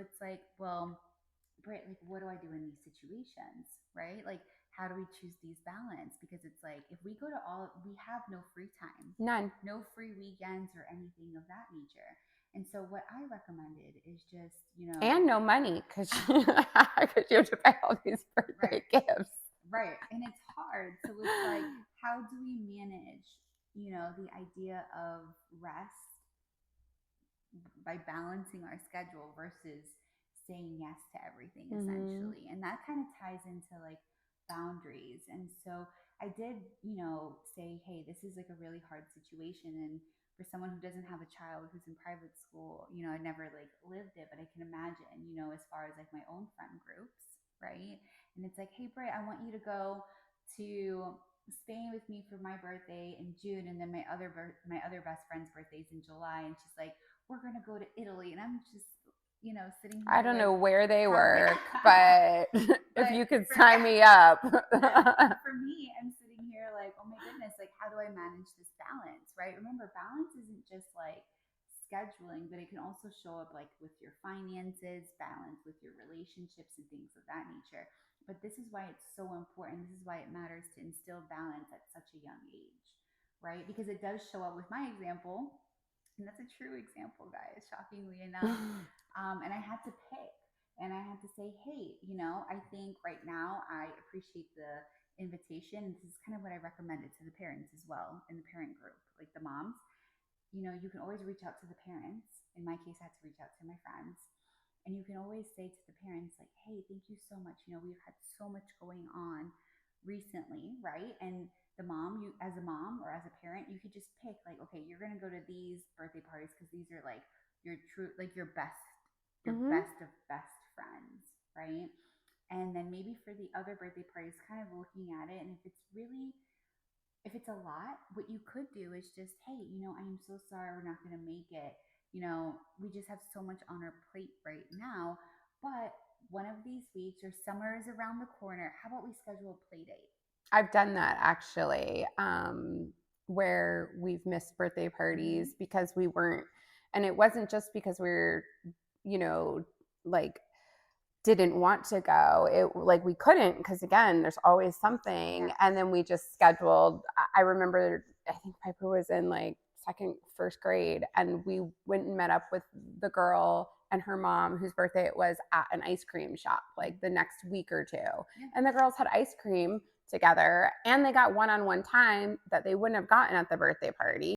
it's like, well, Britt, like, what do I do in these situations, right? Like, how do we choose these balance? Because it's like, if we go to all, we have no free time, None. no free weekends or anything of that nature. And so, what I recommended is just, And no money because you have to buy all these right, birthday gifts. right. And it's hard. So, it's like, how do we manage, the idea of rest by balancing our schedule versus saying yes to everything Mm-hmm. essentially. And that kind of ties into like boundaries. And so I did, say, hey, this is like a really hard situation. And for someone who doesn't have a child who's in private school, I never like lived it, but I can imagine, as far as like my own friend groups, right? And it's like, hey, Bray, I want you to go to Spain with me for my birthday in June, and then my other best friend's birthday's in July, and she's like, we're gonna go to Italy, and I'm just sitting I here don't like, know where they how can work, but if but you could for sign me up. but for me, I'm sitting here like, oh my goodness, like how do I manage this balance, right? Remember, balance isn't just like scheduling, but it can also show up like with your finances, balance with your relationships and things of that nature. But this is why it's so important. This is why it matters to instill balance at such a young age, right? Because it does show up with my example, and that's a true example, guys, shockingly enough. And I had to pick, and I had to say, hey, I think right now I appreciate the invitation. This is kind of what I recommended to the parents as well in the parent group, like the moms. You can always reach out to the parents. In my case, I had to reach out to my friends. And you can always say to the parents, like, hey, thank you so much. We've had so much going on recently, right? And the mom, you as a mom or as a parent, you could just pick, like, okay, you're gonna go to these birthday parties because these are like your true, like your Mm-hmm. best of best friends, right? And then maybe for the other birthday parties, kind of looking at it, and if it's a lot, what you could do is just, hey, I am so sorry we're not going to make it. We just have so much on our plate right now. But one of these weeks, or summer is around the corner, how about we schedule a play date? I've done that actually, where we've missed birthday Mm-hmm. parties because we weren't, and it wasn't just because we're, you know, like didn't want to go. It like we couldn't because again, there's always something. Yes. And then we just scheduled. I remember I think Piper was in like first grade, and we went and met up with the girl and her mom whose birthday it was at an ice cream shop like the next week or two. Yeah. And the girls had ice cream together and they got one-on-one time that they wouldn't have gotten at the birthday party.